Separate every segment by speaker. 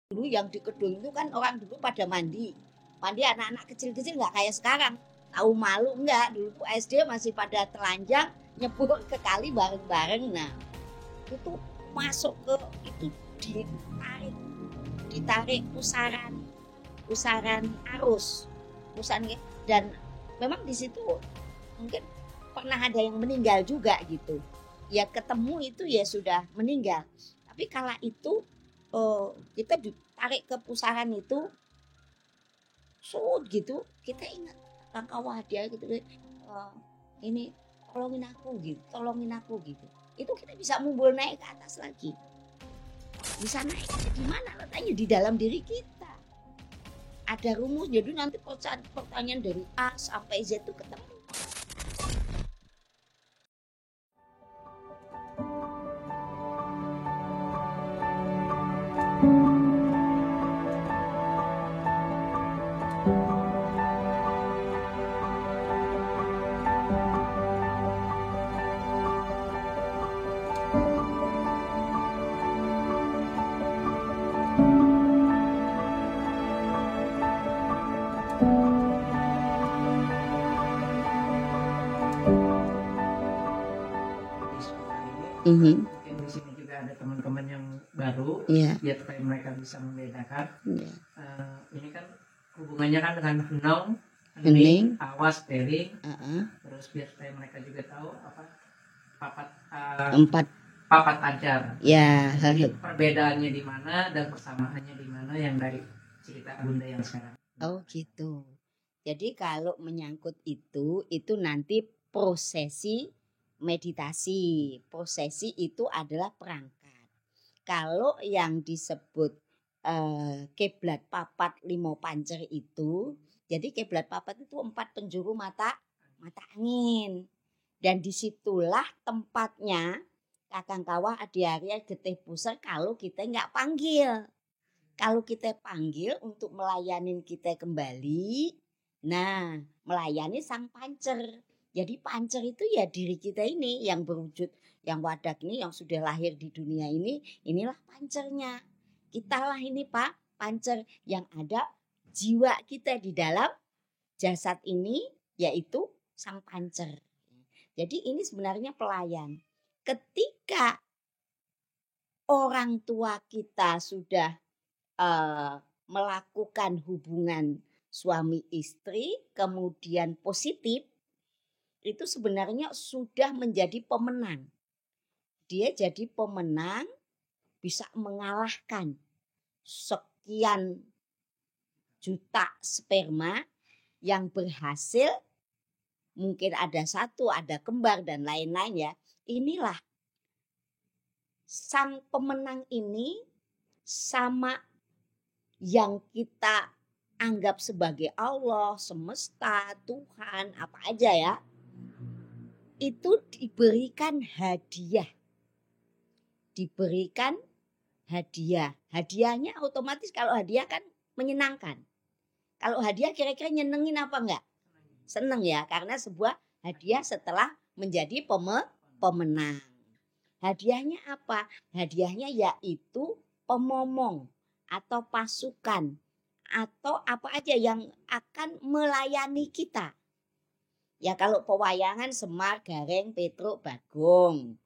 Speaker 1: Dulu yang di Kedung itu kan orang dulu pada mandi anak-anak kecil-kecil nggak kayak sekarang tahu malu enggak. Dulu SD masih pada telanjang nyebur ke kali bareng-bareng. Nah itu masuk ke itu ditarik pusaran arus dan memang di situ mungkin pernah ada yang meninggal juga gitu ya, ketemu itu ya sudah meninggal. Tapi kala itu kita ditarik ke pusaran itu gitu, kita ingat Kang Kawah dia gitu ini tolongin aku gitu. Itu kita bisa mumbul naik ke atas lagi. Bisa naik di mana letaknya? Di dalam diri kita. Ada rumus, jadi nanti pertanyaan dari A sampai Z itu ketemu.
Speaker 2: Mungkin di sini juga ada teman-teman yang baru, biar supaya mereka bisa membedakan. Ini kan hubungannya kan dengan hening, awas, teling. Terus biar supaya mereka juga tahu apa papat ajar. Ya. Jadi perbedaannya di mana dan persamaannya di mana yang dari cerita Bunda yang sekarang.
Speaker 1: Oh gitu. Jadi kalau menyangkut itu nanti prosesi meditasi. Prosesi itu adalah perangkat. Kalau yang disebut kiblat papat limo pancer itu, jadi kiblat papat itu 4 penjuru mata angin. Dan disitulah tempatnya Kakang Kawah, Adi Arya, Getih Puser kalau kita nggak panggil. Kalau kita panggil untuk melayani kita kembali, nah melayani sang pancer. Jadi pancer itu ya diri kita ini yang berwujud, yang wadak ini, yang sudah lahir di dunia ini, inilah pancernya. Kitalah ini Pak, pancer yang ada jiwa kita di dalam jasad ini, yaitu sang pancer. Jadi ini sebenarnya pelayan. Ketika orang tua kita sudah melakukan hubungan suami istri kemudian positif, itu sebenarnya sudah menjadi pemenang. Dia jadi pemenang, bisa mengalahkan sekian juta sperma yang berhasil, mungkin ada satu, ada kembar dan lain-lain ya. Inilah sang pemenang ini sama yang kita anggap sebagai Allah, semesta, Tuhan, apa aja ya. Itu diberikan hadiah. Hadiahnya otomatis kalau hadiah kan menyenangkan. Kalau hadiah kira-kira nyenengin apa enggak? Seneng ya, karena sebuah hadiah setelah menjadi pemenang. Hadiahnya apa? Hadiahnya yaitu pemomong atau pasukan atau apa aja yang akan melayani kita. Ya kalau pewayangan Semar, Gareng, Petruk, Bagong.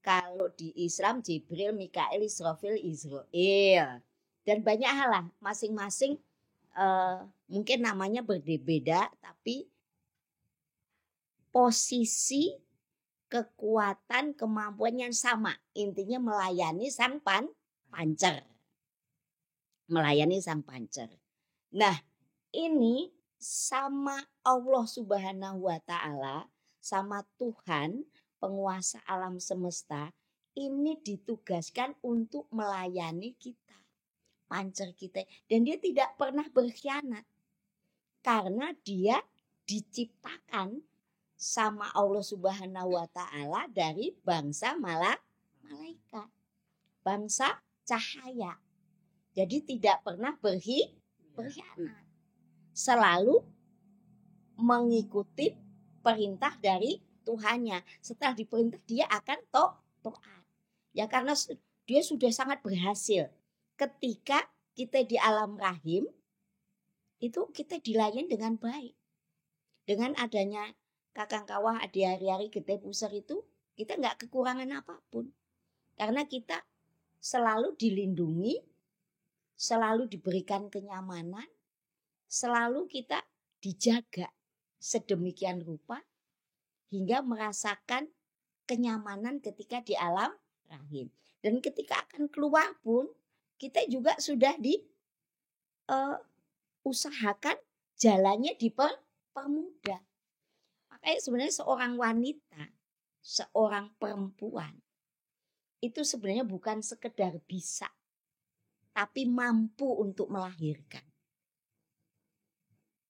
Speaker 1: Kalau di Islam Jibril, Mikail, Israfil, Israel. Dan banyak hal lah, masing-masing mungkin namanya berbeda tapi posisi kekuatan, kemampuan yang sama. Intinya melayani sang pancer. Melayani sang pancer. Nah, ini sama Allah Subhanahu wa taala, sama Tuhan, penguasa alam semesta, ini ditugaskan untuk melayani kita, pancer kita, dan dia tidak pernah berkhianat. Karena dia diciptakan sama Allah Subhanahu wa taala dari bangsa malaikat. Bangsa cahaya. Jadi tidak pernah berkhianat. Selalu mengikuti perintah dari Tuhannya. Setelah diperintah dia akan taat. Ya karena dia sudah sangat berhasil ketika kita di alam rahim itu kita dilayani dengan baik. Dengan adanya Kakang Kawah Adi Hari-Hari Gede Puser itu kita nggak kekurangan apapun. Karena kita selalu dilindungi, selalu diberikan kenyamanan, selalu kita dijaga sedemikian rupa hingga merasakan kenyamanan ketika di alam rahim. Dan ketika akan keluar pun kita juga sudah diusahakan jalannya dipermudah. Makanya sebenarnya seorang wanita, seorang perempuan itu sebenarnya bukan sekedar bisa, tapi mampu untuk melahirkan.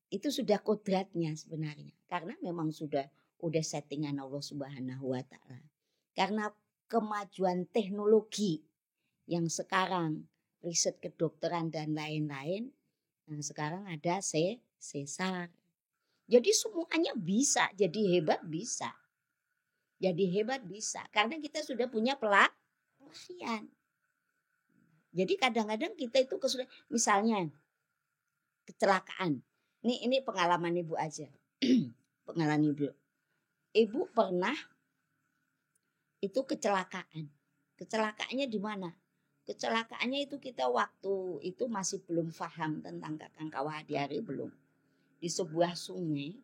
Speaker 1: Itu sudah kodratnya sebenarnya. Karena memang udah settingan Allah Subhanahu wa Ta'ala. Karena kemajuan teknologi yang sekarang riset kedokteran dan lain-lain, nah sekarang ada sesar. Jadi semuanya bisa, jadi hebat bisa. Jadi hebat bisa karena kita sudah punya pelatihan. Jadi kadang-kadang kita itu misalnya kecelakaan. Ini pengalaman Ibu aja. Pengalaman Ibu. Ibu pernah itu kecelakaan. Kecelakaannya di mana? Kecelakaannya itu kita waktu itu masih belum paham tentang Kakang Kawah Adi Hari, belum. Di sebuah sungai.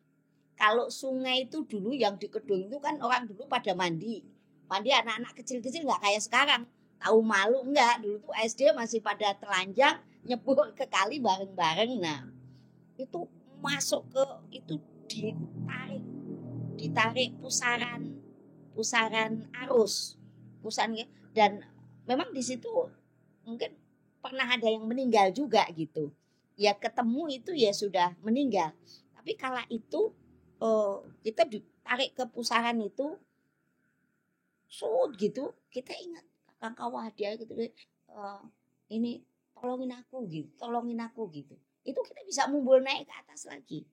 Speaker 1: Kalau sungai itu dulu yang di Kedung itu kan orang dulu pada mandi. Mandi anak-anak kecil-kecil nggak kayak sekarang. Tahu malu enggak? Dulu tuh SD masih pada telanjang nyebur ke kali bareng-bareng. Nah itu masuk ke itu ditarik pusaran arus, dan memang di situ mungkin pernah ada yang meninggal juga gitu. Ya ketemu itu ya sudah meninggal. Tapi kala itu kita ditarik ke pusaran itu, gitu kita ingat Kakang Kawah dia gitu, ini tolongin aku gitu. Itu kita bisa mumbul naik ke atas lagi.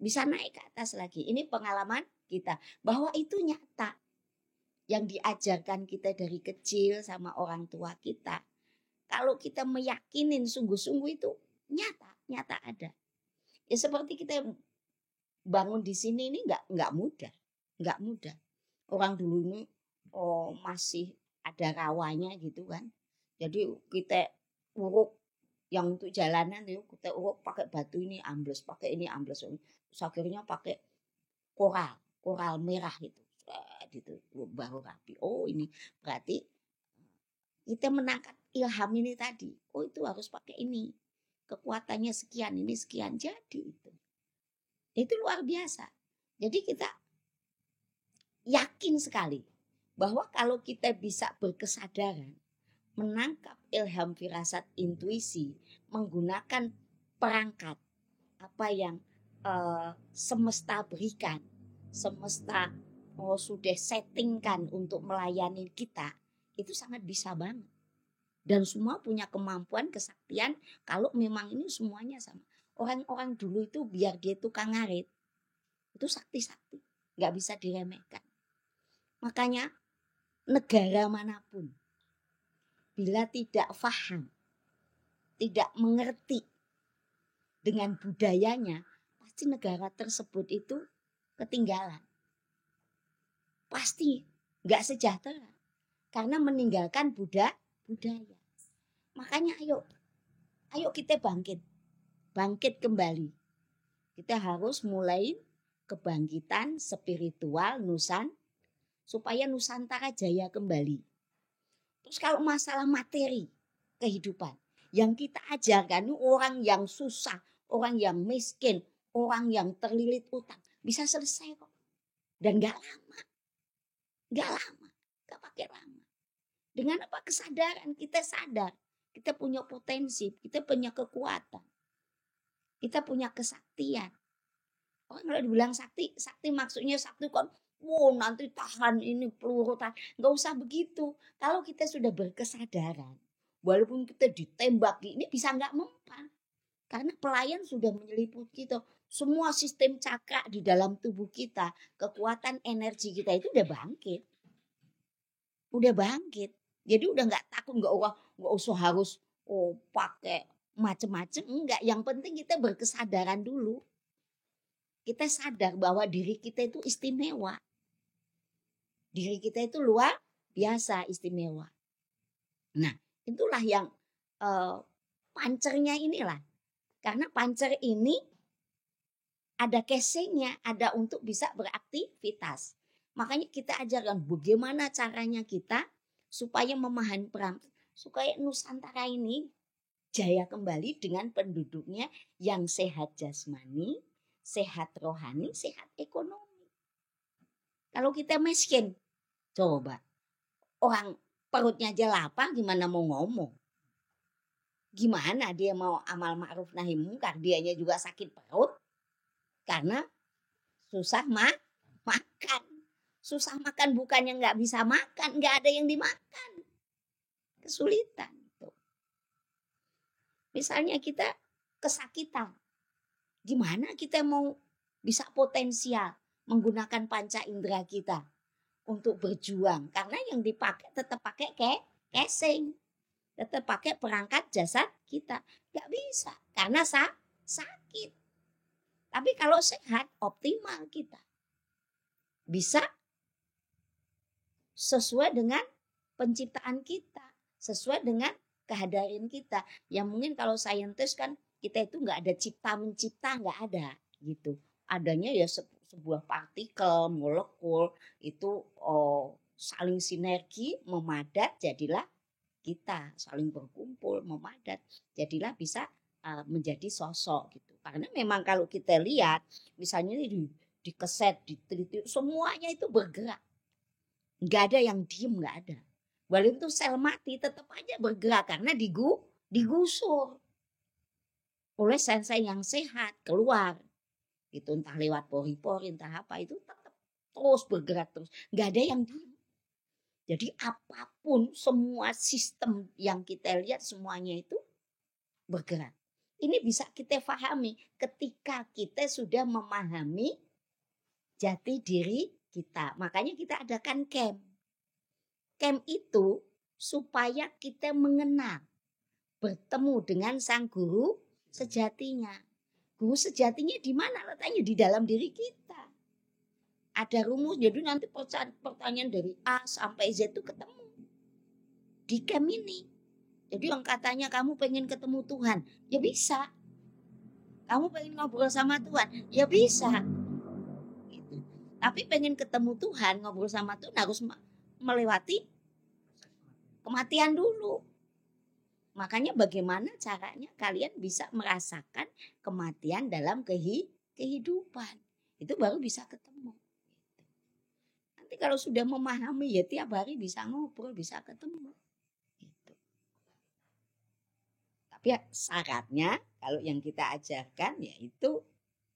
Speaker 1: Bisa naik ke atas lagi. Ini pengalaman kita. Bahwa itu nyata. Yang diajarkan kita dari kecil sama orang tua kita. Kalau kita meyakinin sungguh-sungguh itu nyata ada. Ya seperti kita bangun di sini ini nggak mudah. Orang dulu ini masih ada rawanya gitu kan. Jadi kita uruk yang untuk jalanan yuk kita uruk pakai batu ini ambles, pakai ini ambles. Terus akhirnya pakai koral merah itu baru rapi. Oh ini berarti kita menangkap ilham ini tadi. Oh itu harus pakai ini, kekuatannya sekian, ini sekian, jadi itu luar biasa. Jadi kita yakin sekali bahwa kalau kita bisa berkesadaran menangkap ilham, firasat, intuisi, menggunakan perangkat apa yang semesta berikan, semesta sudah settingkan untuk melayani kita, itu sangat bisa banget. Dan semua punya kemampuan, kesaktian kalau memang ini semuanya sama. Orang-orang dulu itu biar dia tukang ngarit, itu sakti-sakti, nggak bisa diremehkan. Makanya negara manapun bila tidak paham, tidak mengerti dengan budayanya, pasti negara tersebut itu ketinggalan. Pasti nggak sejahtera karena meninggalkan budaya. Makanya ayo kita bangkit kembali. Kita harus mulai kebangkitan spiritual supaya Nusantara jaya kembali. Terus kalau masalah materi kehidupan yang kita ajarkan orang yang susah, orang yang miskin, orang yang terlilit utang bisa selesai kok. Dan gak pakai lama. Dengan apa? Kesadaran, kita sadar, kita punya potensi, kita punya kekuatan, kita punya kesaktian. Orang kalau dibilang sakti maksudnya sakti kan, nanti tahan ini peluru tahan. Gak usah begitu. Kalau kita sudah berkesadaran, walaupun kita ditembak, ini bisa gak mempan. Karena pelayan sudah menyeliputi kita. Semua sistem cakra di dalam tubuh kita, kekuatan energi kita itu udah bangkit. Jadi udah gak takut, gak usah harus pakai macem-macem, enggak. Yang penting kita berkesadaran dulu. Kita sadar bahwa diri kita itu istimewa. Diri kita itu luar biasa istimewa. Nah, itulah yang pancernya inilah. Karena pancer ini ada casingnya, ada untuk bisa beraktivitas. Makanya kita ajarkan bagaimana caranya kita supaya memahami peran, supaya Nusantara ini jaya kembali dengan penduduknya yang sehat jasmani, sehat rohani, sehat ekonomi. Kalau kita miskin, coba orang perutnya aja lapar, gimana mau ngomong? Gimana dia mau amal ma'ruf nahi mungkar? Dianya juga sakit perut karena susah makan. Susah makan bukannya nggak bisa makan, nggak ada yang dimakan. Kesulitan. Tuh. Misalnya kita kesakitan. Gimana kita mau bisa potensial menggunakan panca indera kita untuk berjuang? Karena yang dipakai tetap pakai casing. Tetap pakai perangkat jasad kita. Nggak bisa karena sakit. Tapi kalau sehat, optimal kita. Bisa sesuai dengan penciptaan kita, sesuai dengan kehadiran kita. Yang mungkin kalau saintis kan kita itu nggak ada cipta mencipta, nggak ada gitu. Adanya ya sebuah partikel, molekul itu saling sinergi, memadat, jadilah kita saling berkumpul, memadat, jadilah bisa menjadi sosok gitu. Karena memang kalau kita lihat, misalnya di keset, diteliti, semuanya itu bergerak. Nggak ada yang diem, nggak ada. Walaupun itu sel mati tetap aja bergerak karena digusur oleh sel-sel yang sehat keluar. Itu entah lewat pori-pori, entah apa, itu tetap terus bergerak terus. Nggak ada yang diem. Jadi apapun, semua sistem yang kita lihat semuanya itu bergerak. Ini bisa kita pahami ketika kita sudah memahami jati diri kita. Makanya kita adakan camp. Camp itu supaya kita mengenal, bertemu dengan sang guru sejatinya. Guru sejatinya di mana? Letaknya di dalam diri kita. Ada rumus, jadi nanti pertanyaan dari A sampai Z itu ketemu di camp ini. Jadi yang katanya kamu pengen ketemu Tuhan, ya bisa. Kamu pengen ngobrol sama Tuhan, ya bisa. Tapi pengen ketemu Tuhan, ngobrol sama Tuhan harus melewati kematian dulu. Makanya bagaimana caranya kalian bisa merasakan kematian dalam kehidupan. Itu baru bisa ketemu. Nanti kalau sudah memahami ya tiap hari bisa ngobrol, bisa ketemu. Gitu. Tapi ya, syaratnya kalau yang kita ajarkan yaitu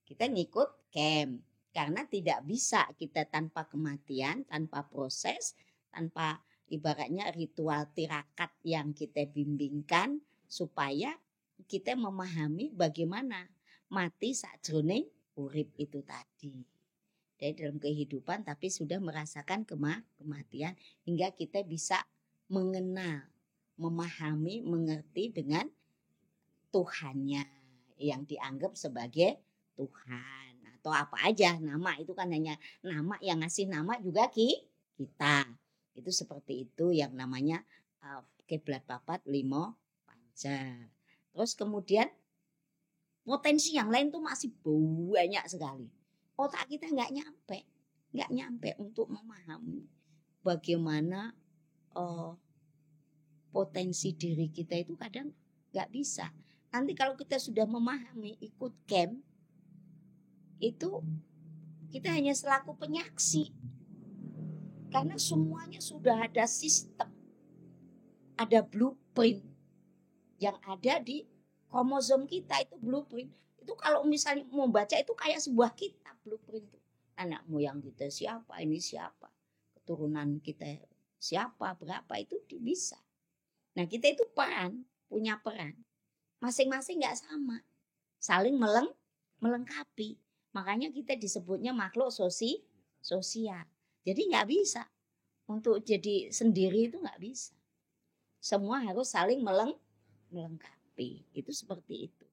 Speaker 1: kita ngikut camp. Karena tidak bisa kita tanpa kematian, tanpa proses, tanpa ibaratnya ritual tirakat yang kita bimbingkan supaya kita memahami bagaimana mati sakjroning urip itu tadi. Dari dalam kehidupan tapi sudah merasakan kematian hingga kita bisa mengenal, memahami, mengerti dengan Tuhannya yang dianggap sebagai Tuhan. Atau apa aja nama itu kan hanya nama, yang ngasih nama juga kita. Itu seperti itu yang namanya kiblat papat limo pancar. Terus kemudian potensi yang lain tuh masih banyak sekali. Otak kita nggak nyampe untuk memahami bagaimana potensi diri kita itu kadang nggak bisa. Nanti kalau kita sudah memahami ikut camp itu kita hanya selaku penyaksi. Karena semuanya sudah ada sistem. Ada blueprint yang ada di kromosom kita, itu blueprint. Itu kalau misalnya mau baca itu kayak sebuah kitab blueprint itu. Anak moyang kita siapa, ini siapa, keturunan kita siapa, berapa, itu bisa. Nah kita itu punya peran. Masing-masing gak sama. Saling melengkapi. Makanya kita disebutnya makhluk sosial. Jadi gak bisa. Untuk jadi sendiri itu gak bisa. Semua harus saling melengkapi. Itu seperti itu.